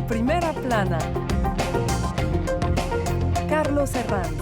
En primera plana, Carlos Herranz.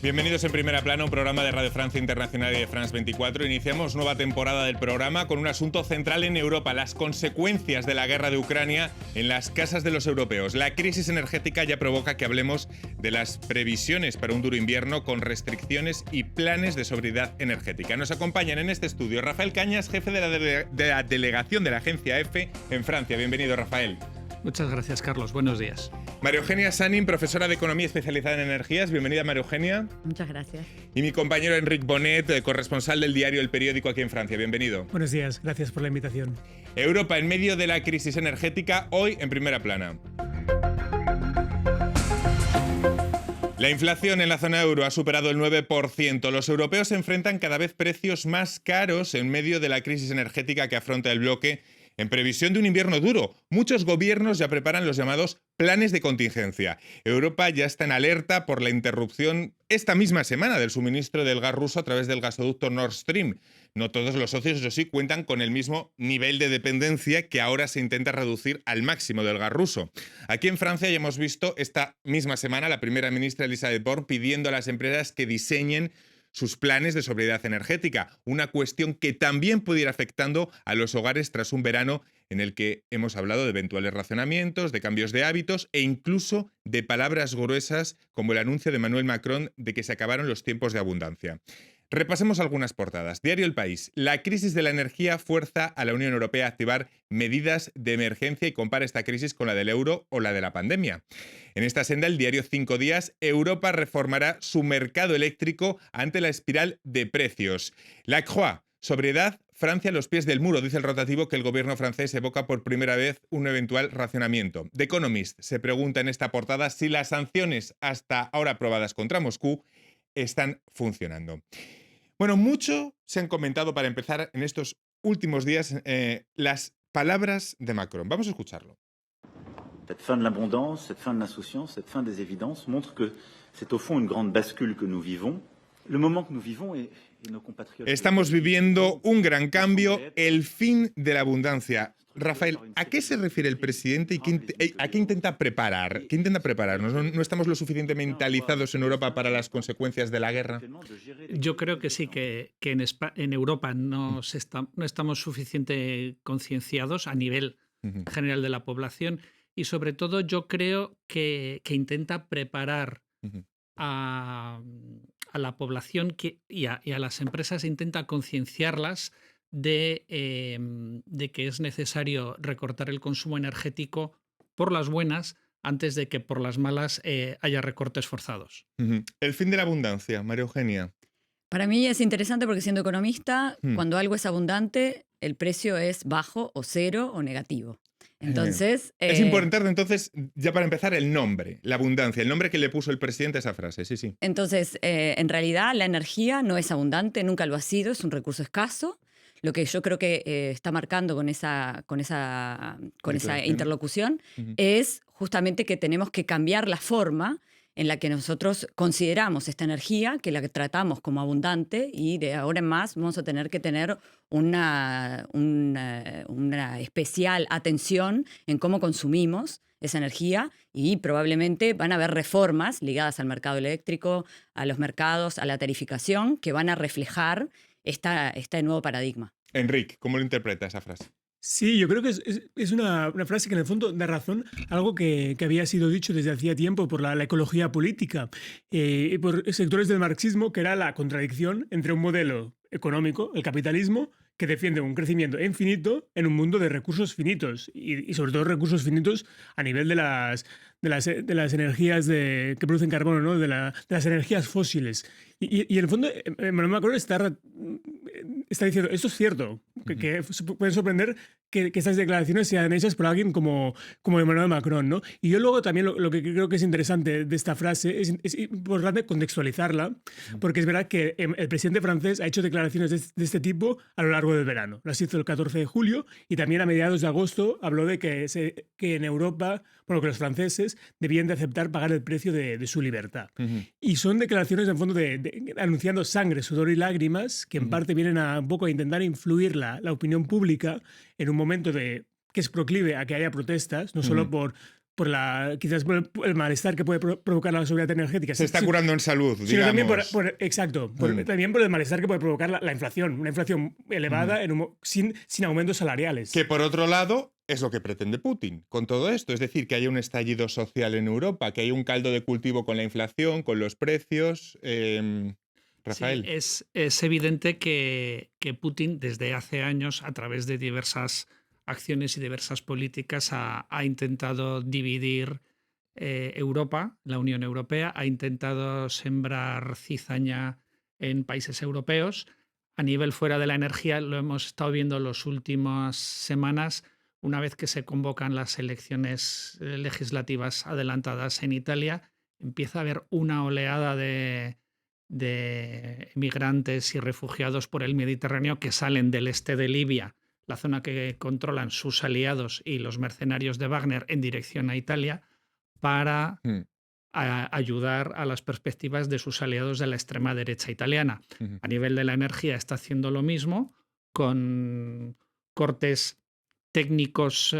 Bienvenidos en Primera Plana, un programa de Radio Francia Internacional y de France 24. Iniciamos nueva temporada del programa con un asunto central en Europa, las consecuencias de la guerra de Ucrania en las casas de los europeos. La crisis energética ya provoca que hablemos de las previsiones para un duro invierno con restricciones y planes de sobriedad energética. Nos acompañan en este estudio Rafael Cañas, jefe de la delegación de la agencia EFE en Francia. Bienvenido, Rafael. Muchas gracias, Carlos. Buenos días. María Eugenia Sanin, profesora de Economía especializada en energías. Bienvenida, María Eugenia. Muchas gracias. Y mi compañero Enric Bonet, corresponsal del diario El Periódico aquí en Francia. Bienvenido. Buenos días, gracias por la invitación. Europa en medio de la crisis energética, hoy en Primera Plana. La inflación en la zona euro ha superado el 9%. Los europeos enfrentan cada vez precios más caros en medio de la crisis energética que afronta el bloque. En previsión de un invierno duro, muchos gobiernos ya preparan los llamados planes de contingencia. Europa ya está en alerta por la interrupción esta misma semana del suministro del gas ruso a través del gasoducto Nord Stream. No todos los socios, eso sí, cuentan con el mismo nivel de dependencia que ahora se intenta reducir al máximo del gas ruso. Aquí en Francia ya hemos visto esta misma semana la primera ministra Elisabeth Borne pidiendo a las empresas que diseñen sus planes de sobriedad energética, una cuestión que también puede ir afectando a los hogares tras un verano en el que hemos hablado de eventuales racionamientos, de cambios de hábitos e incluso de palabras gruesas como el anuncio de Emmanuel Macron de que se acabaron los tiempos de abundancia. Repasemos algunas portadas. Diario El País. La crisis de la energía fuerza a la Unión Europea a activar medidas de emergencia y compara esta crisis con la del euro o la de la pandemia. En esta senda, el diario 5 Días, Europa reformará su mercado eléctrico ante la espiral de precios. La Croix. Sobriedad, Francia a los pies del muro, dice el rotativo que el gobierno francés evoca por primera vez un eventual racionamiento. The Economist se pregunta en esta portada si las sanciones hasta ahora aprobadas contra Moscú están funcionando. Bueno, mucho se han comentado para empezar en estos últimos días las palabras de Macron. Vamos a escucharlo. Cette fin de l'abondance, cette fin de l'insouciance, cette fin des évidences montre que c'est au fond une grande bascule que nous vivons. Le moment que nous vivons est nos compatriotes. Estamos viviendo un gran cambio, el fin de la abundancia. Rafael, ¿a qué se refiere el presidente y a qué intenta preparar? ¿Qué intenta prepararnos? ¿No estamos lo suficientemente mentalizados en Europa para las consecuencias de la guerra? Yo creo que sí, que en Europa no estamos suficientemente concienciados a nivel general de la población y sobre todo yo creo que intenta preparar a la población y a las empresas, intenta concienciarlas de que es necesario recortar el consumo energético por las buenas antes de que por las malas haya recortes forzados. El fin de la abundancia, María Eugenia. Para mí es interesante porque siendo economista, cuando algo es abundante, el precio es bajo o cero o negativo. Entonces, es importante entonces, ya para empezar, el nombre, la abundancia, el nombre que le puso el presidente a esa frase, sí. Entonces, en realidad la energía no es abundante, nunca lo ha sido, es un recurso escaso. Lo que yo creo que está marcando con esa interlocución es justamente que tenemos que cambiar la forma en la que nosotros consideramos esta energía, que la que tratamos como abundante, y de ahora en más vamos a tener que tener una especial atención en cómo consumimos esa energía y probablemente van a haber reformas ligadas al mercado eléctrico, a los mercados, a la tarificación, que van a reflejar este nuevo paradigma. Enric, ¿cómo lo interpreta esa frase? Sí, yo creo que es una frase que en el fondo da razón a algo que había sido dicho desde hacía tiempo por la ecología política y por sectores del marxismo, que era la contradicción entre un modelo económico, el capitalismo, que defiende un crecimiento infinito en un mundo de recursos finitos y sobre todo recursos finitos a nivel de las energías que producen carbono, ¿no? de las energías fósiles. Y en el fondo, Emmanuel Macron está diciendo, esto es cierto, que pueden sorprender que estas declaraciones sean hechas por alguien como Emmanuel Macron, ¿no? Y yo luego también lo que creo que es interesante de esta frase es importante contextualizarla, porque es verdad que el presidente francés ha hecho declaraciones de este tipo a lo largo del verano. Las hizo el 14 de julio y también a mediados de agosto habló de que en Europa, que los franceses debían de aceptar pagar el precio de su libertad. Y son declaraciones, en fondo, anunciando sangre, sudor y lágrimas, que en parte vienen un poco a intentar influir la opinión pública en un momento que es proclive a que haya protestas, no solo quizás por el malestar que puede provocar la seguridad energética. Se está curando en salud, digamos. Sino también también por el malestar que puede provocar la inflación, una inflación elevada sin aumentos salariales. Que por otro lado es lo que pretende Putin con todo esto, es decir, que haya un estallido social en Europa, que haya un caldo de cultivo con la inflación, con los precios. Rafael. Sí, es evidente que Putin desde hace años, a través de diversas acciones y diversas políticas, ha intentado dividir Europa, la Unión Europea, ha intentado sembrar cizaña en países europeos. A nivel fuera de la energía, lo hemos estado viendo las últimas semanas, una vez que se convocan las elecciones legislativas adelantadas en Italia, empieza a haber una oleada de migrantes y refugiados por el Mediterráneo que salen del este de Libia, la zona que controlan sus aliados y los mercenarios de Wagner, en dirección a Italia, para ayudar a las perspectivas de sus aliados de la extrema derecha italiana. A nivel de la energía está haciendo lo mismo, con cortes técnicos,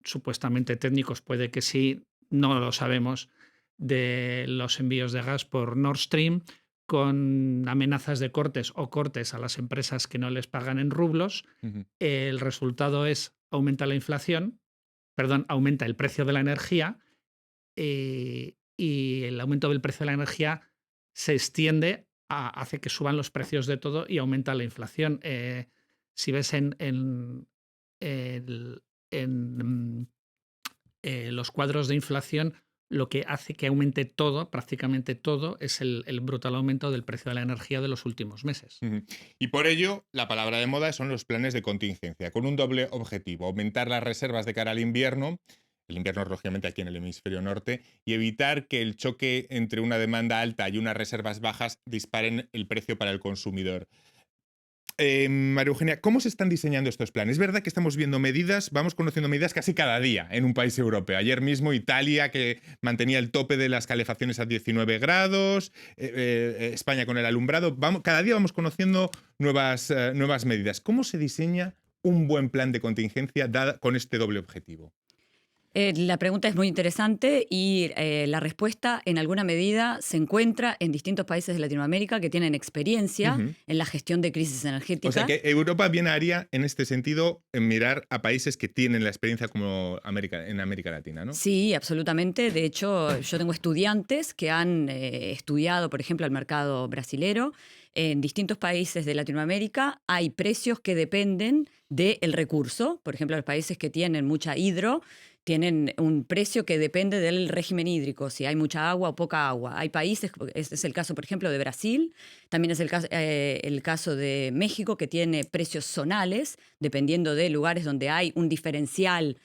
supuestamente técnicos, puede que sí, no lo sabemos, de los envíos de gas por Nord Stream, con amenazas de cortes o cortes a las empresas que no les pagan en rublos. El resultado es aumenta la inflación, aumenta el precio de la energía, y el aumento del precio de la energía se extiende, hace que suban los precios de todo y aumenta la inflación. Si ves en los cuadros de inflación, lo que hace que aumente todo, prácticamente todo, es el brutal aumento del precio de la energía de los últimos meses. Y por ello, la palabra de moda son los planes de contingencia, con un doble objetivo: aumentar las reservas de cara al invierno, el invierno lógicamente aquí en el hemisferio norte, y evitar que el choque entre una demanda alta y unas reservas bajas disparen el precio para el consumidor. María Eugenia, ¿cómo se están diseñando estos planes? Es verdad que estamos viendo medidas, vamos conociendo medidas casi cada día en un país europeo. Ayer mismo Italia, que mantenía el tope de las calefacciones a 19 grados, España con el alumbrado. Cada día vamos conociendo nuevas medidas. ¿Cómo se diseña un buen plan de contingencia con este doble objetivo? La pregunta es muy interesante y la respuesta en alguna medida se encuentra en distintos países de Latinoamérica que tienen experiencia en la gestión de crisis energética. O sea que Europa bien haría en este sentido en mirar a países que tienen la experiencia como en América Latina, ¿no? Sí, absolutamente. De hecho, yo tengo estudiantes que han estudiado, por ejemplo, el mercado brasilero. En distintos países de Latinoamérica hay precios que dependen del recurso. Por ejemplo, los países que tienen mucha hidro tienen un precio que depende del régimen hídrico, si hay mucha agua o poca agua. Hay países, este es el caso, por ejemplo, de Brasil, también es el caso de México, que tiene precios zonales, dependiendo de lugares donde hay un diferencial,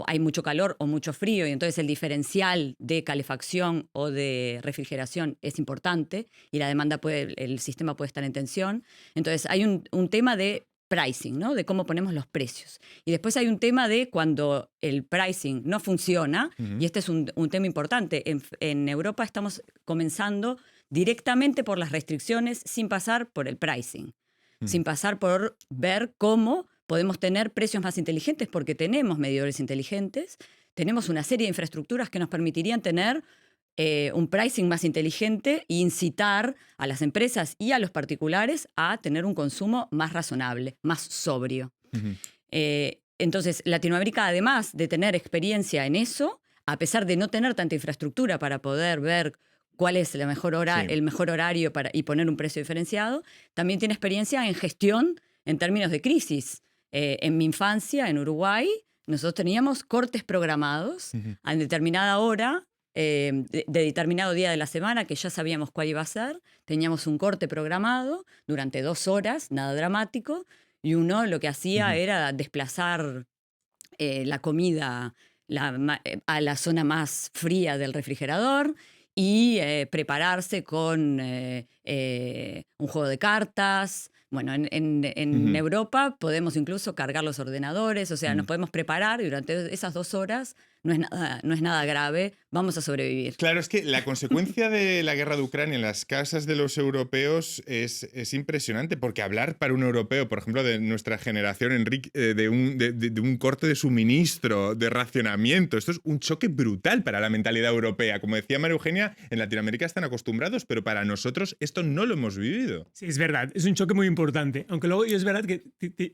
hay mucho calor o mucho frío, y entonces el diferencial de calefacción o de refrigeración es importante, y la demanda el sistema puede estar en tensión. Entonces hay un tema de pricing, ¿no? De cómo ponemos los precios. Y después hay un tema de cuando el pricing no funciona, y este es un tema importante. En Europa estamos comenzando directamente por las restricciones sin pasar por el pricing, sin pasar por ver cómo podemos tener precios más inteligentes, porque tenemos medidores inteligentes, tenemos una serie de infraestructuras que nos permitirían tener un pricing más inteligente e incitar a las empresas y a los particulares a tener un consumo más razonable, más sobrio. Entonces, Latinoamérica, además de tener experiencia en eso, a pesar de no tener tanta infraestructura para poder ver cuál es el mejor horario y poner un precio diferenciado, también tiene experiencia en gestión en términos de crisis. En mi infancia, en Uruguay, nosotros teníamos cortes programados a determinada hora, de determinado día de la semana, que ya sabíamos cuál iba a ser. Teníamos un corte programado durante 2 horas, nada dramático, y uno lo que hacía era desplazar la comida a la zona más fría del refrigerador y prepararse con un juego de cartas. Bueno, en Europa podemos incluso cargar los ordenadores, o sea, nos podemos preparar y durante esas 2 horas no es nada grave, vamos a sobrevivir. Claro, es que la consecuencia de la guerra de Ucrania en las casas de los europeos es impresionante, porque hablar para un europeo, por ejemplo, de nuestra generación, Enrique, de un corte de suministro, de racionamiento, esto es un choque brutal para la mentalidad europea. Como decía María Eugenia, en Latinoamérica están acostumbrados, pero para nosotros esto no lo hemos vivido. Sí, es verdad, es un choque muy importante. Aunque luego es verdad que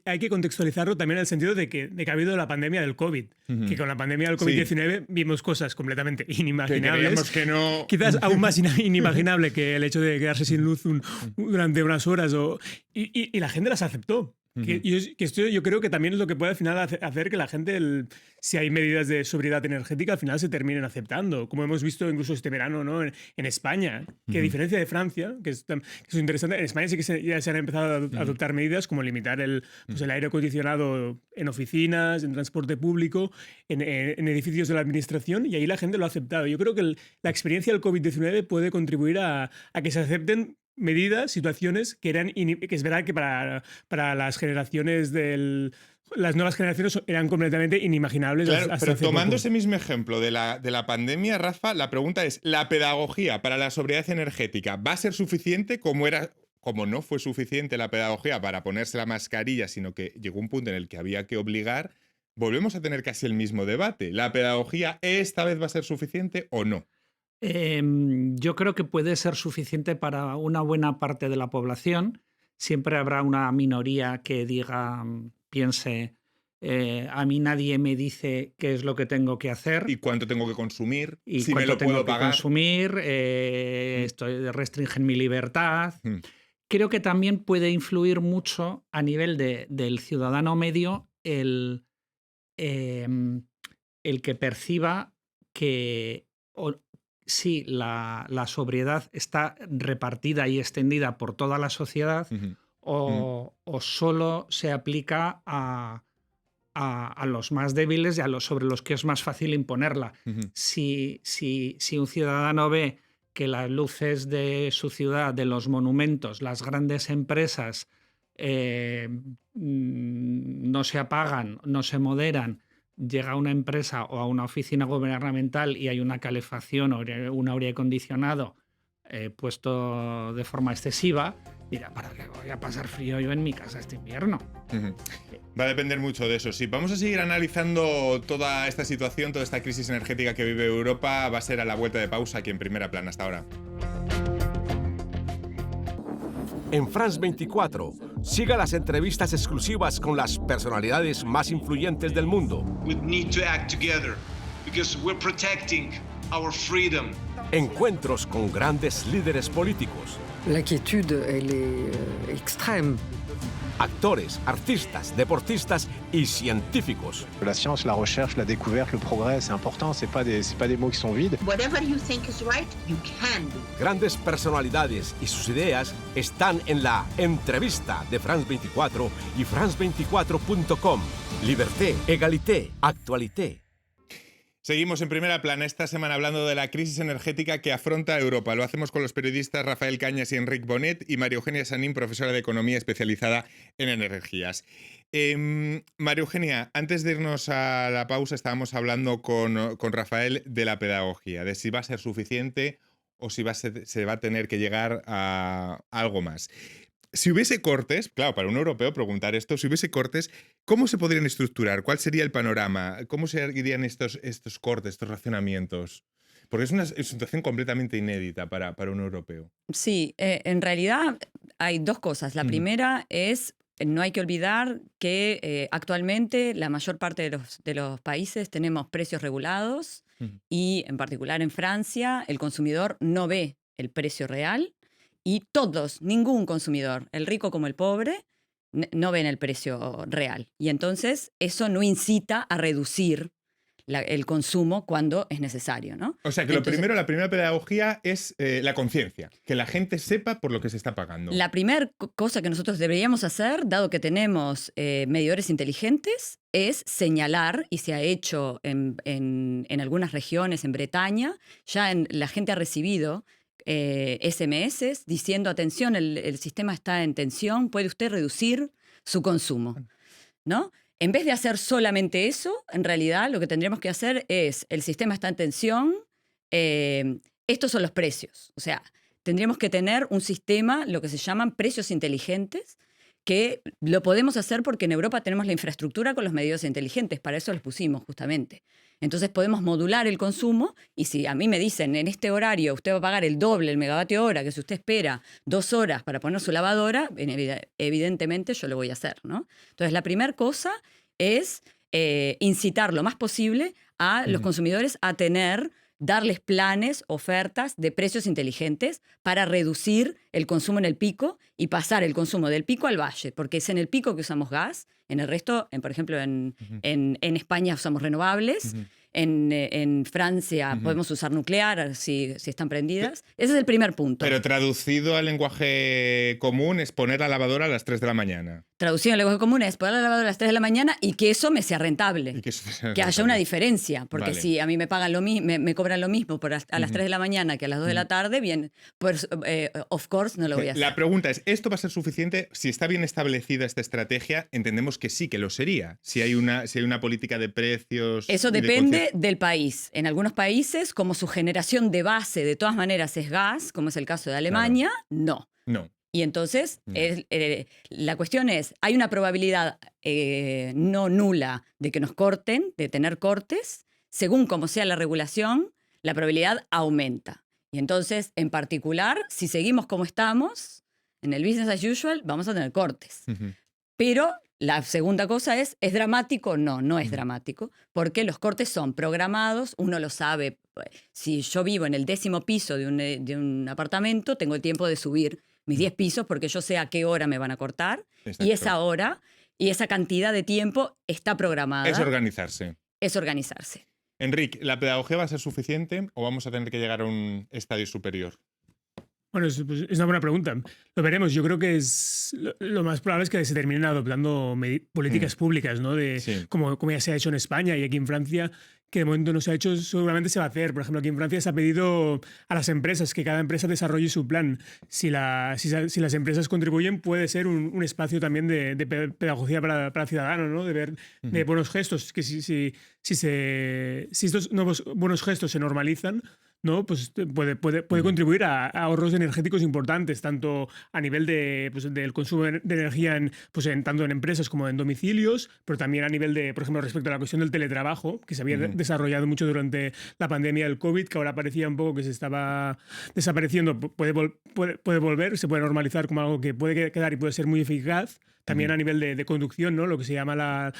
hay que contextualizarlo también en el sentido de que ha habido la pandemia del COVID, que con la pandemia del COVID-19 vimos cosas completamente inimaginables. Que no... Quizás aún más inimaginable que el hecho de quedarse sin luz durante unas horas. Y la gente las aceptó. Esto yo creo que también es lo que puede al final hacer que la gente, si hay medidas de sobriedad energética, al final se terminen aceptando. Como hemos visto incluso este verano, ¿no? en España, que a diferencia de Francia, que es interesante, en España sí que ya se han empezado a adoptar medidas como limitar el aire acondicionado en oficinas, en transporte público, en edificios de la administración, y ahí la gente lo ha aceptado. Yo creo que la experiencia del COVID-19 puede contribuir a que se acepten medidas, situaciones que es verdad que para las generaciones las nuevas generaciones eran completamente inimaginables. Claro, hasta pero hace tomando poco. ese mismo ejemplo de la pandemia, Rafa, la pregunta es, ¿la pedagogía para la sobriedad energética va a ser suficiente como no fue suficiente la pedagogía para ponerse la mascarilla, sino que llegó un punto en el que había que obligar? Volvemos a tener casi el mismo debate. ¿La pedagogía esta vez va a ser suficiente o no? Yo creo que puede ser suficiente para una buena parte de la población. Siempre habrá una minoría que piense, a mí nadie me dice qué es lo que tengo que hacer. ¿Y cuánto tengo que consumir? Y si cuánto me lo tengo puedo que pagar. consumir, restringen mi libertad. Creo que también puede influir mucho a nivel del ciudadano medio el que perciba que sí, la sobriedad está repartida y extendida por toda la sociedad, o solo se aplica a los más débiles y sobre los que es más fácil imponerla. Si un ciudadano ve que las luces de su ciudad, de los monumentos, las grandes empresas no se apagan, no se moderan, llega a una empresa o a una oficina gubernamental y hay una calefacción o un aire acondicionado puesto de forma excesiva, dirá, ¿para qué voy a pasar frío yo en mi casa este invierno? Va a depender mucho de eso. Sí, vamos a seguir analizando toda esta situación, toda esta crisis energética que vive Europa. Va a ser a la vuelta de pausa aquí en Primera Plana. Hasta ahora. En France 24, siga las entrevistas exclusivas con las personalidades más influyentes del mundo. We need to act together because we're protecting our freedom. Encuentros con grandes líderes políticos. L'inquiétude, elle est extrême. Actores, artistas, deportistas y científicos. La science, la recherche, la découverte, le progrès, c'est important, c'est pas des mots qui sont vides. Whatever you think is right, you can do. Grandes personalidades y sus ideas están en la entrevista de France 24 y france24.com. Liberté, égalité, actualité. Seguimos en Primera Plana esta semana hablando de la crisis energética que afronta Europa. Lo hacemos con los periodistas Rafael Cañas y Enric Bonet y María Eugenia Sanín, profesora de Economía especializada en energías. María Eugenia, antes de irnos a la pausa estábamos hablando con Rafael de la pedagogía, de si va a ser suficiente o si se va a tener que llegar a algo más. Si hubiese cortes, claro, para un europeo preguntar esto, si hubiese cortes, ¿cómo se podrían estructurar? ¿Cuál sería el panorama? ¿Cómo se irían estos cortes, estos racionamientos? Porque es una situación completamente inédita para un europeo. Sí, en realidad hay dos cosas. La primera es, no hay que olvidar que actualmente la mayor parte de los países tenemos precios regulados y en particular en Francia el consumidor no ve el precio real. Y ningún consumidor, el rico como el pobre, no ven el precio real. Y entonces eso no incita a reducir el consumo cuando es necesario, ¿no? O sea que la primera pedagogía es la conciencia, que la gente sepa por lo que se está pagando. La primera cosa que nosotros deberíamos hacer, dado que tenemos medidores inteligentes, es señalar, y se ha hecho en algunas regiones, en Bretaña, la gente ha recibido SMS diciendo, atención, el sistema está en tensión, puede usted reducir su consumo, ¿no? En vez de hacer solamente eso, en realidad lo que tendríamos que hacer es, el sistema está en tensión, estos son los precios. O sea, tendríamos que tener un sistema, lo que se llaman precios inteligentes, que lo podemos hacer porque en Europa tenemos la infraestructura con los medidores inteligentes, para eso los pusimos justamente. Entonces podemos modular el consumo y si a mí me dicen en este horario usted va a pagar el doble el megavatio hora, que si usted espera 2 horas para poner su lavadora, evidentemente yo lo voy a hacer, ¿no? Entonces la primera cosa es incitar lo más posible a los consumidores a darles planes, ofertas de precios inteligentes para reducir el consumo en el pico y pasar el consumo del pico al valle, porque es en el pico que usamos gas, en el resto, por ejemplo, en España usamos renovables, en Francia podemos usar nuclear si están prendidas. Ese es el primer punto. Pero traducido al lenguaje común es poner la lavadora a las 3 de la mañana. Traducido al lenguaje común es poner la lavadora a las 3 de la mañana y que eso me sea rentable. Que haya una diferencia, porque vale. si a mí me pagan lo mismo, me cobran lo mismo a las 3 de la mañana que a las 2 de la tarde, bien, pues of course no lo voy a hacer. La pregunta es, ¿esto va a ser suficiente? Si está bien establecida esta estrategia, entendemos que sí que lo sería. Si hay una política de precios... Eso depende del país. En algunos países, como su generación de base de todas maneras es gas, como es el caso de Alemania, No. Y entonces la cuestión es, hay una probabilidad no nula de que nos corten, de tener cortes. Según como sea la regulación, la probabilidad aumenta. Y entonces, en particular, si seguimos como estamos, en el business as usual, vamos a tener cortes. Pero la segunda cosa ¿es dramático? No es dramático, porque los cortes son programados, uno lo sabe. Si yo vivo en el 10º piso de un apartamento, tengo el tiempo de subir mis 10 pisos porque yo sé a qué hora me van a cortar. Exacto. Y esa hora y esa cantidad de tiempo está programada. Es organizarse. Es organizarse. Enric, ¿la pedagogía va a ser suficiente o vamos a tener que llegar a un estadio superior? Bueno, es una buena pregunta. Lo veremos. Yo creo que lo más probable es que se terminen adoptando políticas públicas, ¿no? Como ya se ha hecho en España y aquí en Francia, que de momento no se ha hecho, seguramente se va a hacer. Por ejemplo, aquí en Francia se ha pedido a las empresas que cada empresa desarrolle su plan. Si las empresas contribuyen, puede ser un espacio también de pedagogía para el ciudadano, ¿no? De ver de buenos gestos, que si estos nuevos buenos gestos se normalizan, ¿no? Pues puede contribuir a ahorros energéticos importantes, tanto a nivel del consumo de energía tanto en empresas como en domicilios, pero también a nivel de, por ejemplo, respecto a la cuestión del teletrabajo, que se había desarrollado mucho durante la pandemia del COVID, que ahora parecía un poco que se estaba desapareciendo. Puede volver, se puede normalizar como algo que puede quedar y puede ser muy eficaz. También a nivel de conducción, ¿no? Lo que se llama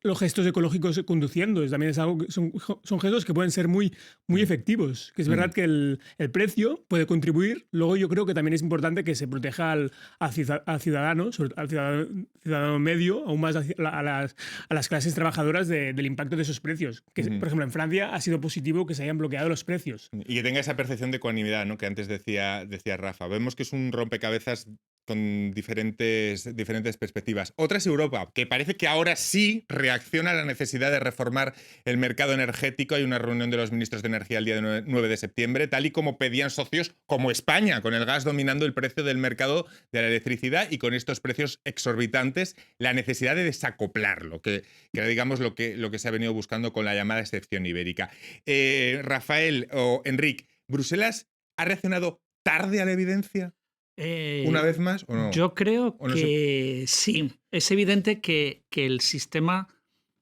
los gestos ecológicos conduciendo. También es algo que son gestos que pueden ser muy efectivos. Que es verdad que el precio puede contribuir. Luego yo creo que también es importante que se proteja al ciudadano, al ciudadano medio, aún más a las clases trabajadoras del impacto de esos precios. Que, por ejemplo, en Francia ha sido positivo que se hayan bloqueado los precios. Y que tenga esa percepción de ecuanimidad, ¿no? Que antes decía Rafa. Vemos que es un rompecabezas con diferentes perspectivas. Otra es Europa, que parece que ahora sí reacciona a la necesidad de reformar el mercado energético. Hay una reunión de los ministros de energía el día 9 de septiembre, tal y como pedían socios como España, con el gas dominando el precio del mercado de la electricidad y con estos precios exorbitantes, la necesidad de desacoplarlo, que era, digamos, lo que se ha venido buscando con la llamada excepción ibérica. Rafael o Enric, ¿Bruselas ha reaccionado tarde a la evidencia? ¿Una vez más o no? Yo creo que sí. Es evidente que el sistema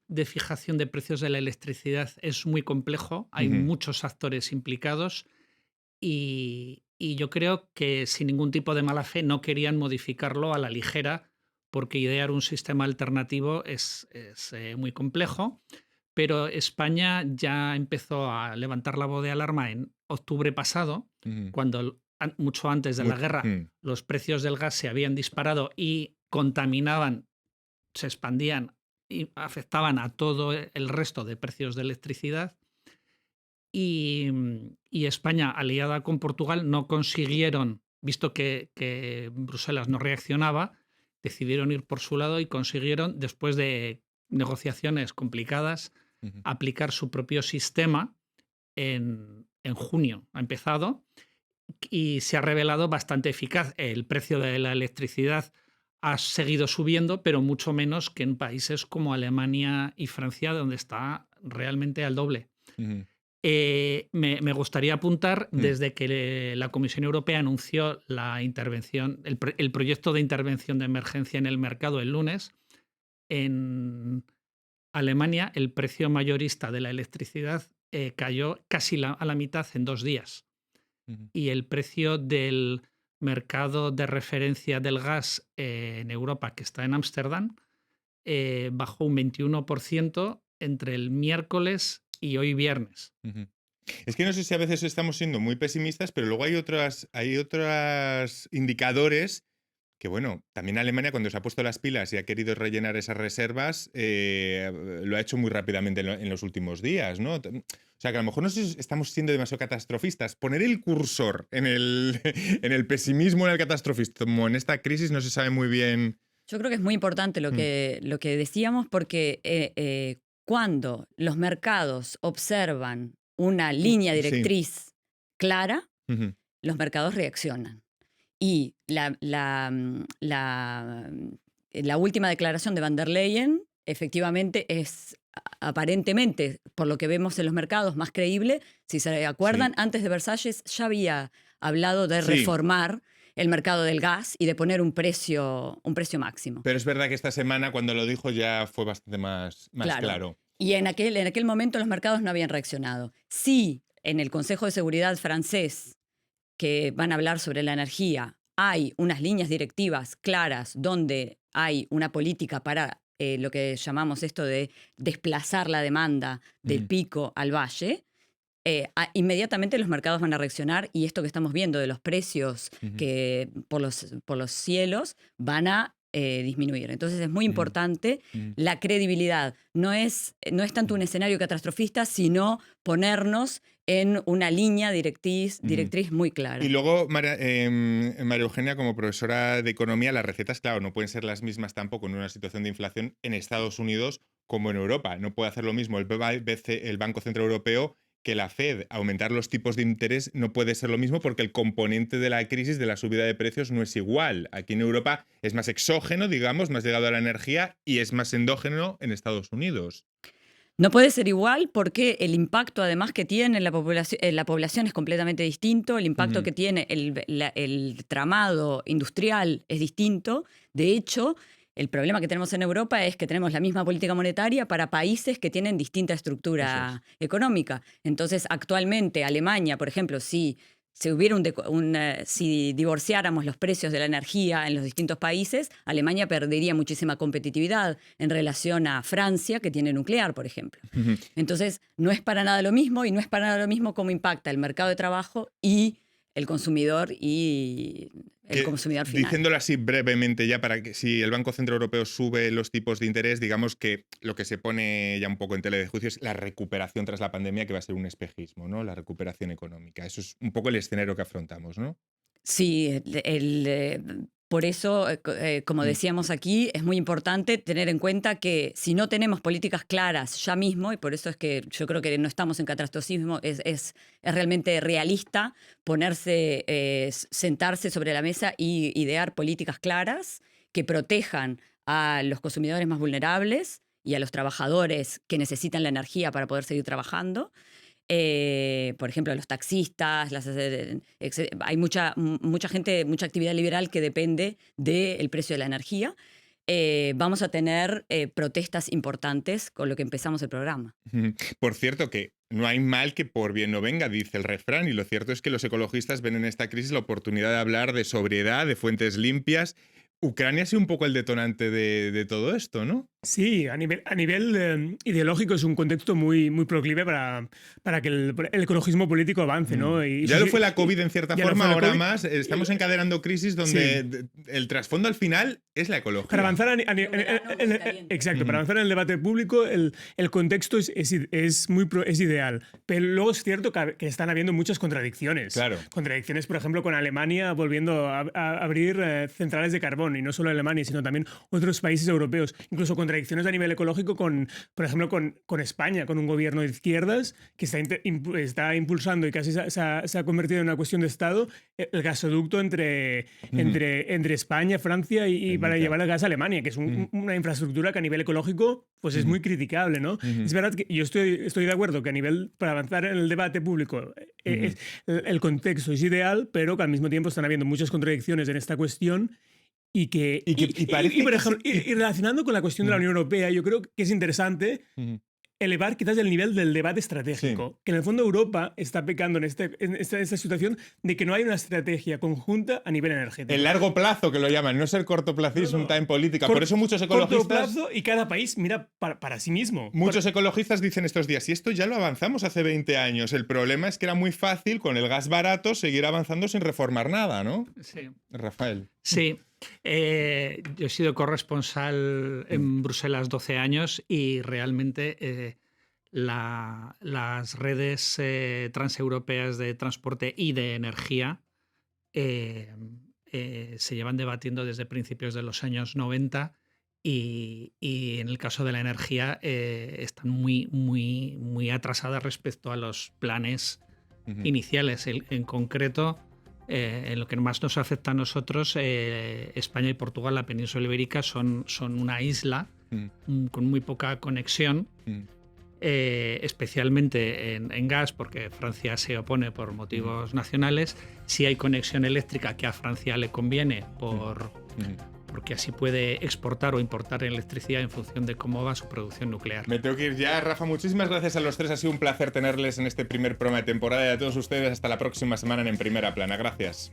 de fijación de precios de la electricidad es muy complejo. Hay muchos actores implicados y yo creo que sin ningún tipo de mala fe no querían modificarlo a la ligera porque idear un sistema alternativo es muy complejo. Pero España ya empezó a levantar la voz de alarma en octubre pasado, cuando mucho antes de la guerra los precios del gas se habían disparado y contaminaban, se expandían y afectaban a todo el resto de precios de electricidad. Y España, aliada con Portugal, no consiguieron, visto que Bruselas no reaccionaba, decidieron ir por su lado y consiguieron, después de negociaciones complicadas, aplicar su propio sistema en junio. Ha empezado y se ha revelado bastante eficaz. El precio de la electricidad ha seguido subiendo, pero mucho menos que en países como Alemania y Francia, donde está realmente al doble. Ujú. Me gustaría apuntar, desde que la Comisión Europea anunció la intervención, el proyecto de intervención de emergencia en el mercado el lunes, en Alemania el precio mayorista de la electricidad cayó casi a la mitad en 2 días. Ujú. Y el precio del mercado de referencia del gas en Europa, que está en Ámsterdam, bajó un 21% entre el miércoles y hoy viernes. Ujú. Es que no sé si a veces estamos siendo muy pesimistas, pero luego hay otros indicadores que, bueno, también Alemania, cuando se ha puesto las pilas y ha querido rellenar esas reservas, lo ha hecho muy rápidamente en los últimos días, ¿no? O sea, que a lo mejor no sé si estamos siendo demasiado catastrofistas. Poner el cursor en el, en el pesimismo, en el catastrofismo, en esta crisis, no se sabe muy bien. Yo creo que es muy importante lo que decíamos, porque cuando los mercados observan una línea directriz clara, Ujú. los mercados reaccionan. Y la última declaración de van der Leyen efectivamente es aparentemente, por lo que vemos en los mercados, más creíble. Si se acuerdan, antes de Versalles ya había hablado de reformar el mercado del gas y de poner un precio máximo. Pero es verdad que esta semana, cuando lo dijo, ya fue bastante más claro. Y en aquel momento los mercados no habían reaccionado. Sí, en el Consejo de Seguridad francés, que van a hablar sobre la energía, hay unas líneas directivas claras donde hay una política para lo que llamamos esto de desplazar la demanda del pico al valle. Inmediatamente los mercados van a reaccionar, y esto que estamos viendo de los precios que por los cielos van a disminuir. Entonces es muy importante la credibilidad. No es tanto un escenario catastrofista, sino ponernos en una línea directriz muy clara. Y luego, María Eugenia, como profesora de economía, las recetas, claro, no pueden ser las mismas tampoco en una situación de inflación en Estados Unidos como en Europa. No puede hacer lo mismo el Banco Central Europeo que la Fed. Aumentar los tipos de interés no puede ser lo mismo, porque el componente de la crisis, de la subida de precios, no es igual. Aquí en Europa es más exógeno, digamos, más ligado a la energía, y es más endógeno en Estados Unidos. No puede ser igual, porque el impacto además que tiene en la población es completamente distinto. El impacto que tiene el tramado industrial es distinto. De hecho, el problema que tenemos en Europa es que tenemos la misma política monetaria para países que tienen distinta estructura económica. Entonces, actualmente Alemania, por ejemplo, si divorciáramos los precios de la energía en los distintos países, Alemania perdería muchísima competitividad en relación a Francia, que tiene nuclear, por ejemplo. Entonces, no es para nada lo mismo, y no es para nada lo mismo cómo impacta el mercado de trabajo y el consumidor final. Diciéndolo así brevemente, ya, para que si el Banco Central Europeo sube los tipos de interés, digamos que lo que se pone ya un poco en tela de juicio es la recuperación tras la pandemia, que va a ser un espejismo, ¿no? La recuperación económica. Eso es un poco el escenario que afrontamos, ¿no? Sí, por eso, como decíamos aquí, es muy importante tener en cuenta que si no tenemos políticas claras ya mismo, y por eso es que yo creo que no estamos en catastrofismo, es realmente realista sentarse sobre la mesa y idear políticas claras que protejan a los consumidores más vulnerables y a los trabajadores que necesitan la energía para poder seguir trabajando. Por ejemplo, los taxistas, hay mucha gente, mucha actividad liberal que depende del precio de la energía. Vamos a tener protestas importantes con lo que empezamos el programa. Por cierto, que no hay mal que por bien no venga, dice el refrán, y lo cierto es que los ecologistas ven en esta crisis la oportunidad de hablar de sobriedad, de fuentes limpias. Ucrania ha sido un poco el detonante de todo esto, ¿no? Sí, a nivel ideológico es un contexto muy proclive para que el ecologismo político avance, ¿no? Ya lo fue la COVID en cierta forma, ahora más. Estamos encadenando crisis donde el trasfondo al final es la ecología. Para avanzar para avanzar en el debate público, el contexto es ideal. Pero luego es cierto que están habiendo muchas contradicciones. Claro. Contradicciones, por ejemplo, con Alemania volviendo a abrir centrales de carbón, y no solo Alemania, sino también otros países europeos. Incluso contradicciones a nivel ecológico por ejemplo, con España, con un gobierno de izquierdas que está impulsando y casi se ha convertido en una cuestión de Estado el gasoducto entre España, Francia y para llevar el gas a Alemania, que es una infraestructura que a nivel ecológico pues es muy criticable, ¿no? Es verdad que yo estoy de acuerdo que para avanzar en el debate público el contexto es ideal, pero que al mismo tiempo están habiendo muchas contradicciones en esta cuestión. Y relacionando con la cuestión de la Unión Europea, yo creo que es interesante elevar quizás el nivel del debate estratégico. Que en el fondo Europa está pecando en esta situación de que no hay una estrategia conjunta a nivel energético. El largo plazo, que lo llaman, no es el cortoplacismo en política. Por eso muchos ecologistas... Corto plazo y cada país mira para sí mismo. Muchos ecologistas dicen estos días, y esto ya lo avanzamos hace 20 años. El problema es que era muy fácil, con el gas barato, seguir avanzando sin reformar nada, ¿no? Sí. Rafael. Sí. Yo he sido corresponsal en Bruselas 12 años y realmente las redes transeuropeas de transporte y de energía se llevan debatiendo desde principios de los años 90 y en el caso de la energía están muy atrasadas respecto a los planes iniciales. En concreto, en lo que más nos afecta a nosotros, España y Portugal, la península ibérica, son una isla con muy poca conexión, especialmente en gas, porque Francia se opone por motivos nacionales. Sí hay conexión eléctrica que a Francia le conviene porque así puede exportar o importar electricidad en función de cómo va su producción nuclear. Me tengo que ir ya, Rafa. Muchísimas gracias a los tres. Ha sido un placer tenerles en este primer programa de temporada y a todos ustedes hasta la próxima semana en Primera Plana. Gracias.